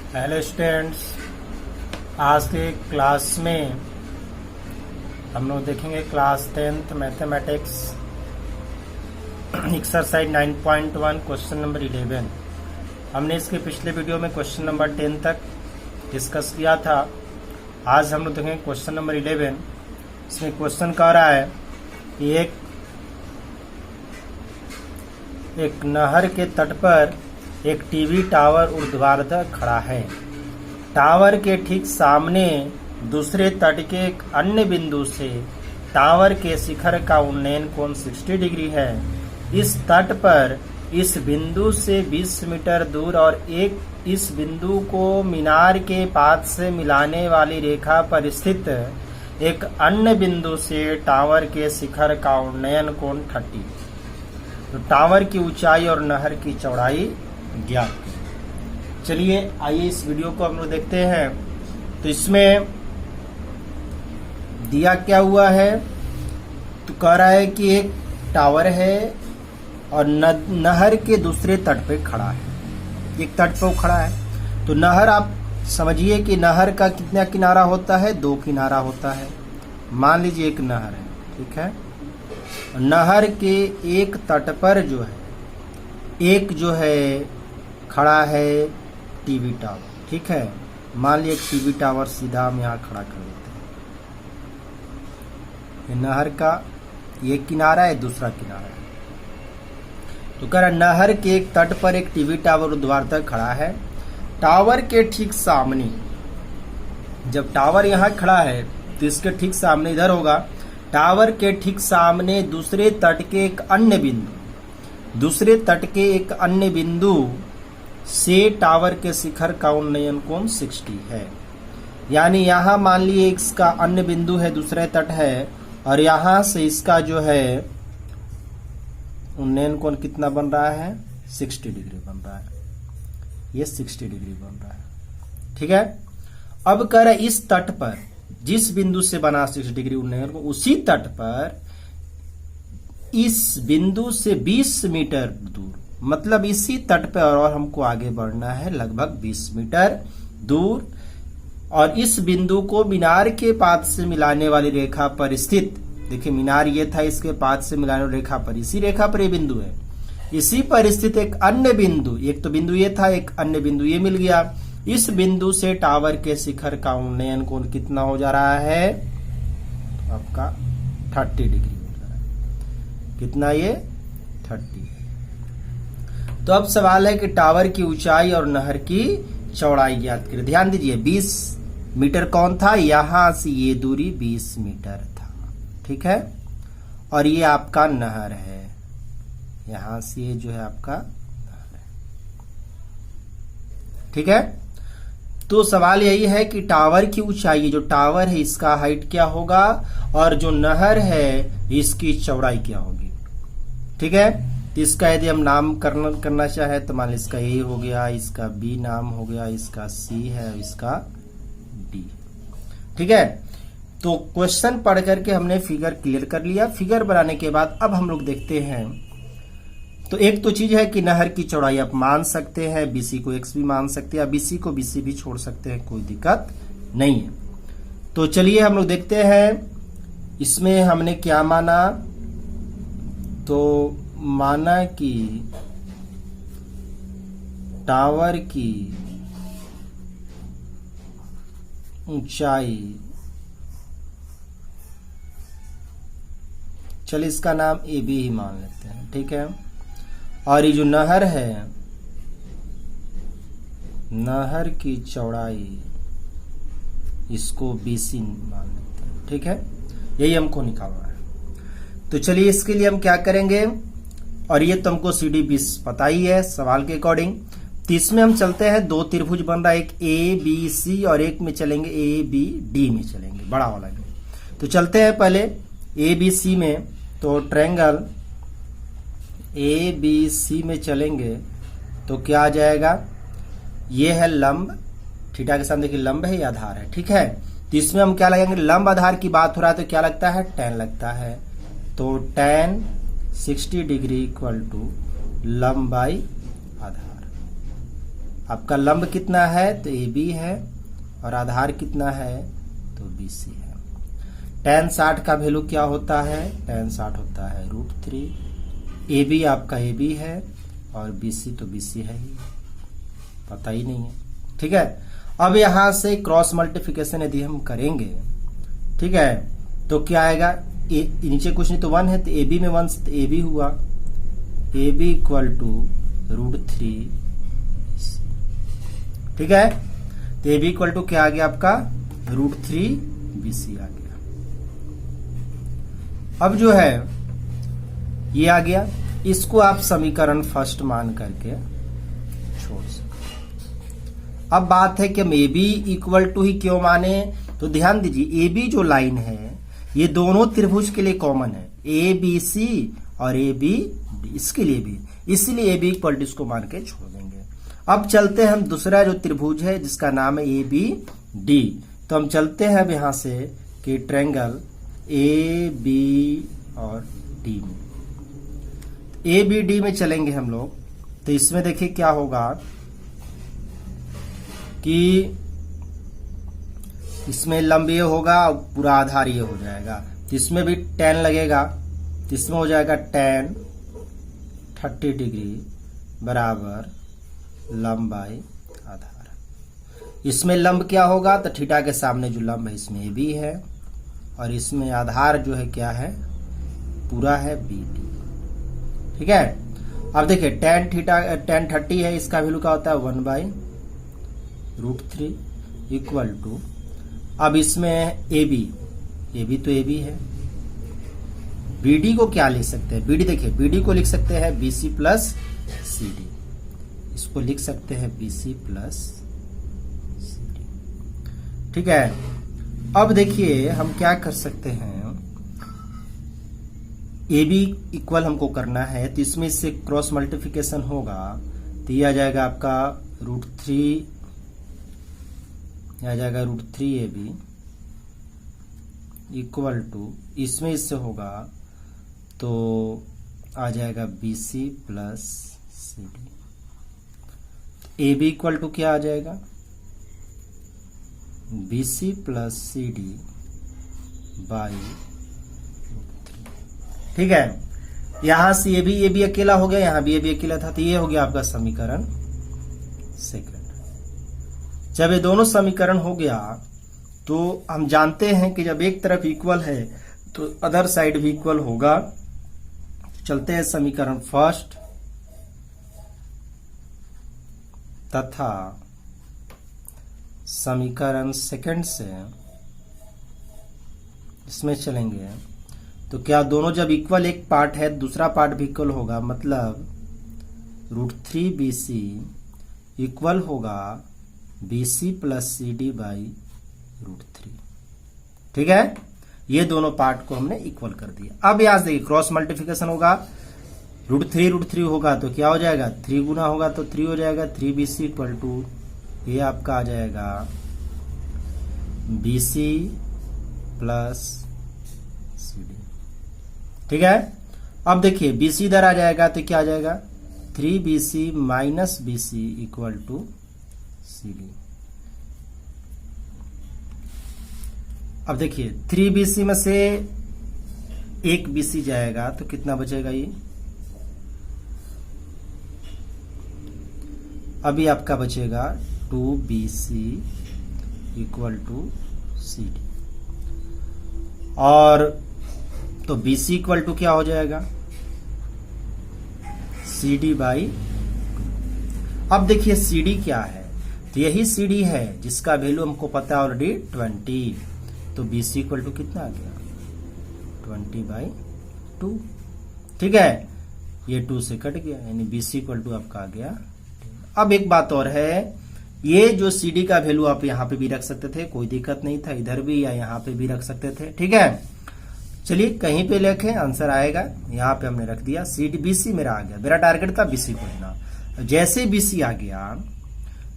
Hello students, आज के class में हम लोग देखेंगे class 10th mathematics exercise 9.1 question number 11। हमने इसके पिछले वीडियो में क्वेश्चन नंबर 10 तक डिस्कस किया था। आज हम लोग देखेंगे क्वेश्चन नंबर 11। इसमें क्वेश्चन कह रहा है कि एक नहर के तट पर एक टीवी टावर ऊर्ध्वाधर खड़ा है। टावर के ठीक सामने दूसरे तट के एक अन्य बिंदु से टावर के शिखर का उन्नयन कोण 60 डिग्री है। इस तट पर इस बिंदु से 20 मीटर दूर और इस बिंदु को मीनार के पाद से मिलाने वाली रेखा पर स्थित एक अन्य बिंदु से टावर के शिखर का उन्नयन कोण 30। तो टावर की ऊंचाई और नहर की चौड़ाई ज्ञात। चलिए आइए इस वीडियो को हम लोग देखते हैं। तो इसमें दिया क्या हुआ है, तो कह रहा है कि एक टावर है और नहर के दूसरे तट पे खड़ा है। एक तट पे खड़ा है तो नहर, आप समझिए कि नहर का कितना किनारा होता है, 2 किनारा होता है। मान लीजिए एक नहर है, ठीक है। नहर के एक तट पर जो है खड़ा है टीवी टावर, ठीक है। मान लिया टीवी टावर सीधा हम यहाँ खड़ा कर देते हैं। ये नहर का एक किनारा है, दूसरा किनारा है। तो कह रहा नहर के एक तट पर एक टीवी टावर ऊर्ध्वाधर खड़ा है। टावर के ठीक सामने, जब टावर यहाँ खड़ा है तो इसके ठीक सामने इधर होगा। टावर के ठीक सामने दूसरे तट के एक अन्य बिंदु से टावर के शिखर का उन्नयन कोण 60 है। यानी यहाँ मान लिए इसका अन्य बिंदु है, दूसरे तट है, और यहाँ से इसका जो है उन्नयन कोण कितना बन रहा है, 60 डिग्री बन रहा है। ये 60 डिग्री बन रहा है, ठीक है। अब कह रहा है इस तट पर जिस बिंदु से बना 60 डिग्री उन्नयन कोण, उसी तट पर इस बिंदु से 20 मीटर दूर, मतलब इसी तट पर और हमको आगे बढ़ना है लगभग 20 मीटर दूर, और इस बिंदु को मीनार के पाद से मिलाने वाली रेखा पर स्थित, देखिए मीनार ये था, इसके पाद से मिलाने वाली रेखा पर, इसी रेखा पर ये बिंदु है, इसी पर स्थित एक अन्य बिंदु, एक तो बिंदु ये था, एक अन्य बिंदु ये मिल गया। इस बिंदु से टावर के शिखर का उन्नयन कोण कितना हो जा रहा है, आपका 30 डिग्री हो जा रहा है। कितना ये 30। तो अब सवाल है कि टावर की ऊंचाई और नहर की चौड़ाई ज्ञात करें। ध्यान दीजिए 20 मीटर कौन था, यहां से ये दूरी 20 मीटर था, ठीक है। और ये आपका नहर है, यहां से ये जो है आपका नहर है, ठीक है। तो सवाल यही है कि टावर की ऊंचाई, जो टावर है इसका हाइट क्या होगा, और जो नहर है इसकी चौड़ाई क्या होगी, ठीक है। तो इसका यदि हम नाम करना चाहे तो मान लीजिए इसका ए हो गया, इसका बी नाम हो गया, इसका सी है, इसका डी, ठीक है। तो क्वेश्चन पढ़ करके हमने फिगर क्लियर कर लिया। फिगर बनाने के बाद अब हम लोग देखते हैं, तो एक तो चीज है कि नहर की चौड़ाई आप मान सकते हैं, बीसी को एक्स भी मान सकते हैं, बीसी को बीसी भी छोड़ सकते हैं, कोई दिक्कत नहीं है। तो चलिए हम लोग देखते हैं इसमें हमने क्या माना। तो माना कि टावर की ऊंचाई, चलिए इसका नाम ए बी ही मान लेते हैं, ठीक है। और ये जो नहर है, नहर की चौड़ाई इसको बीसी मान लेते हैं, ठीक है। यही हमको निकालना है। तो चलिए इसके लिए हम क्या करेंगे, और ये तो हमको सी डी बीस पता ही है सवाल के अकॉर्डिंग। तो इसमें हम चलते हैं, 2 त्रिभुज बन रहा है, एक ए बी सी और एक में चलेंगे ए बी डी में चलेंगे, बड़ा वाला में। तो चलते हैं पहले ए बी सी में। तो ट्रायंगल ए बी सी में चलेंगे तो क्या आ जाएगा, ये है लंब, थीटा के साथ देखिए लंब है, ये आधार है, ठीक है। तो इसमें हम क्या लगाएंगे, लंब आधार की बात हो रहा है तो क्या लगता है, tan लगता है। तो tan 60 डिग्री इक्वल टू लंब बाई आधार। आपका लंब कितना है तो ए बी है, और आधार कितना है तो बी सी है। tan 60 का वैल्यू क्या होता है, tan 60 होता है √3। ए बी आपका ए बी है और बी सी तो बी सी है ही, पता ही नहीं है। ठीक है, अब यहां से क्रॉस मल्टीप्लिकेशन यदि हम करेंगे, ठीक है, तो क्या आएगा, नीचे कुछ नहीं तो 1 है, तो ए बी में 1 तो ए बी हुआ, ए बी इक्वल टू √3। ठीक है, तो ए बी इक्वल टू क्या आ गया आपका √3 बी सी आ गया। अब जो है ये आ गया, इसको आप समीकरण फर्स्ट मान करके छोड़ सकते। अब बात है कि हम ए बी इक्वल टू ही क्यों माने, तो ध्यान दीजिए ए बी जो लाइन है ये दोनों त्रिभुज के लिए कॉमन है, ए बी सी और ए बी डी, इसके लिए भी, इसलिए ए बी इक्वल टू इसको मान के छोड़ देंगे। अब चलते हैं हम दूसरा जो त्रिभुज है जिसका नाम है ए बी डी, तो हम चलते हैं अब यहां से कि ट्रायंगल ए बी और डी में, ए बी डी में चलेंगे हम लोग, तो इसमें देखिए क्या होगा कि इसमें लंब ये होगा, पूरा आधार ये हो जाएगा, तो इसमें भी tan लगेगा, तो इसमें हो जाएगा tan 30 डिग्री बराबर लंब बाई आधार। इसमें लंब क्या होगा, तो थीटा के सामने जो लंब है इसमें ए बी है, और इसमें आधार जो है क्या है, पूरा है बी डी। ठीक है, अब देखिए tan 30 है, इसका वैल्यू क्या होता है 1/√3 इक्वल टू, अब इसमें ए बी तो ए बी है, बी डी को क्या लिख सकते हैं, बी डी देखिए, बी डी को लिख सकते हैं B C plus C D, इसको लिख सकते हैं B C plus C D. ठीक है, अब देखिए हम क्या कर सकते हैं, ए बी इक्वल हमको करना है, तो इसमें इससे क्रॉस मल्टीप्लिकेशन होगा, तो ये आ जाएगा आपका √3, आ जाएगा √3 ए बी इक्वल टू, इसमें इससे होगा तो आ जाएगा B C plus C D. A B equal to क्या आ जाएगा, B C plus C D by √3। ठीक है, यहां से ये भी अकेला हो गया, यहां भी ये भी अकेला था, तो ये हो गया आपका समीकरण सेकंड। जब ये दोनों समीकरण हो गया तो हम जानते हैं कि जब एक तरफ इक्वल है तो अदर साइड भी इक्वल होगा। चलते हैं समीकरण फर्स्ट तथा समीकरण सेकंड से इसमें चलेंगे, तो क्या दोनों जब इक्वल, एक पार्ट है दूसरा पार्ट भी इक्वल होगा, मतलब √3 बी सी इक्वल होगा B C plus C D by √3। ठीक है, ये दोनों पार्ट को हमने इक्वल कर दिया। अब यहां देखिए क्रॉस मल्टीप्लिकेशन होगा, √3 होगा तो क्या हो जाएगा, 3 गुना होगा तो 3 हो जाएगा, 3 बी सी इक्वल टू ये आपका आ जाएगा B C plus C D. ठीक है, अब देखिए बी सी इधर आ जाएगा तो क्या आ जाएगा, 3 B C minus B C equal to C D. अब देखिए 3 बी सी में से 1 बी सी जाएगा तो कितना बचेगा, ये अभी आपका बचेगा 2 B C equal to C D, और तो बी सी इक्वल टू क्या हो जाएगा, सी डी बाई। अब देखिए सी डी क्या है, तो यही सी डी है जिसका वैल्यू हमको पता है ऑलरेडी 20, तो बी सी इक्वल टू कितना आ गया 20/2। ठीक है, ये 2 से कट गया, यानी बी सी इक्वल टू आपका आ गया। अब एक बात और है, ये जो सी डी का वैल्यू आप यहाँ पे भी रख सकते थे, कोई दिक्कत नहीं था, इधर भी या यहाँ पे भी रख सकते थे। ठीक है, चलिए कहीं पे लिखें, आंसर आएगा, यहाँ पे हमने रख दिया, सी डी बी सी मेरा आ गया, मेरा टारगेट था बी सी खोजना। जैसे बी सी आ गया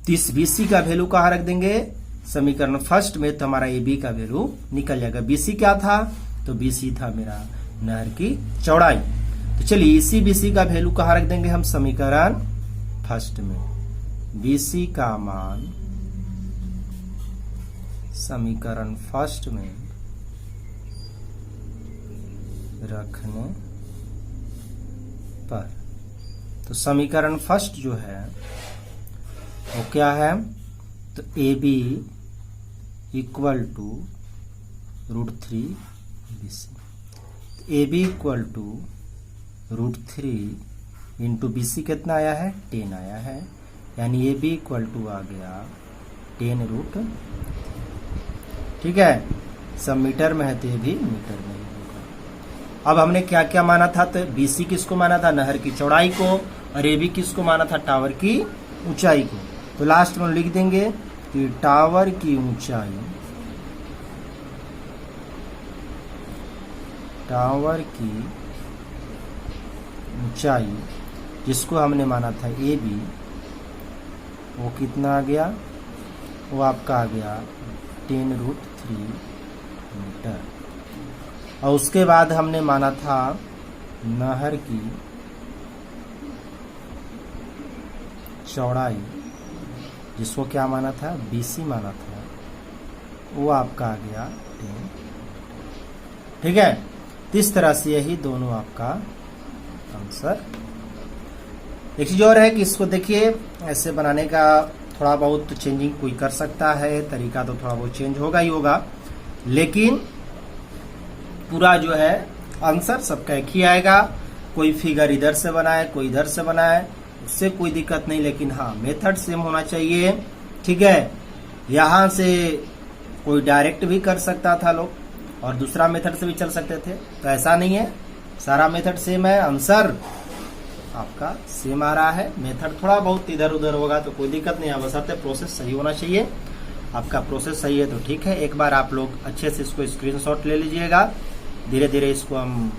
तो इस बी सी का वैल्यू कहाँ रख देंगे, समीकरण फर्स्ट में, तो हमारा ए बी का वैल्यू निकल जाएगा। बी सी क्या था, तो बी सी था मेरा नहर की चौड़ाई। तो चलिए इसी बी सी का वैल्यू कहाँ रख देंगे हम, समीकरण फर्स्ट में। BC का मान समीकरण फर्स्ट में रखने पर, तो समीकरण फर्स्ट जो है वो क्या है, तो AB equal to √3 BC। AB equal to √3 into BC कितना आया है, 10 आया है, यानी AB इक्वल टू आ गया 10√। ठीक है, सब मीटर में है तो ये भी मीटर में ही होगा। अब हमने क्या क्या माना था, तो BC किसको माना था, नहर की चौड़ाई को, और AB किसको माना था, टावर की ऊंचाई को। तो लास्ट में लिख देंगे कि टावर की ऊंचाई, टावर की ऊंचाई जिसको हमने माना था AB, वो कितना आ गया, वो आपका आ गया 10√3 मीटर। और उसके बाद हमने माना था नहर की चौड़ाई, जिसको क्या माना था, BC माना था, वो आपका आ गया 10। ठीक है, इस तरह से यही दोनों आपका आंसर। एक चीज और है कि इसको देखिए, ऐसे बनाने का थोड़ा बहुत चेंजिंग कोई कर सकता है, तरीका तो थोड़ा बहुत चेंज होगा ही होगा, लेकिन पूरा जो है आंसर सबका एक ही आएगा। कोई फिगर इधर से बनाए, कोई इधर से बनाए, उससे कोई दिक्कत नहीं, लेकिन हाँ मेथड सेम होना चाहिए। ठीक है, यहाँ से कोई डायरेक्ट भी कर सकता था लोग, और दूसरा मेथड से भी चल सकते थे, तो ऐसा नहीं है, सारा मेथड सेम है, आंसर आपका सेम आ रहा है। मेथड थोड़ा बहुत इधर उधर होगा तो कोई दिक्कत नहीं है, बशर्ते प्रोसेस सही होना चाहिए। आपका प्रोसेस सही है तो ठीक है। एक बार आप लोग अच्छे से इसको स्क्रीनशॉट ले लीजिएगा, धीरे धीरे इसको हम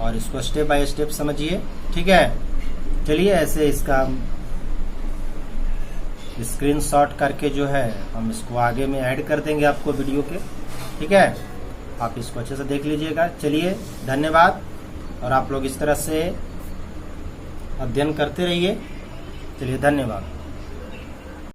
और इसको स्टेप बाय स्टेप समझिए। ठीक है, चलिए ऐसे इसका स्क्रीनशॉट करके जो है हम इसको आगे में ऐड कर देंगे आपको वीडियो के। ठीक है, आप इसको अच्छे से देख लीजिएगा। चलिए धन्यवाद, और आप लोग इस तरह से अध्ययन करते रहिए। चलिए धन्यवाद।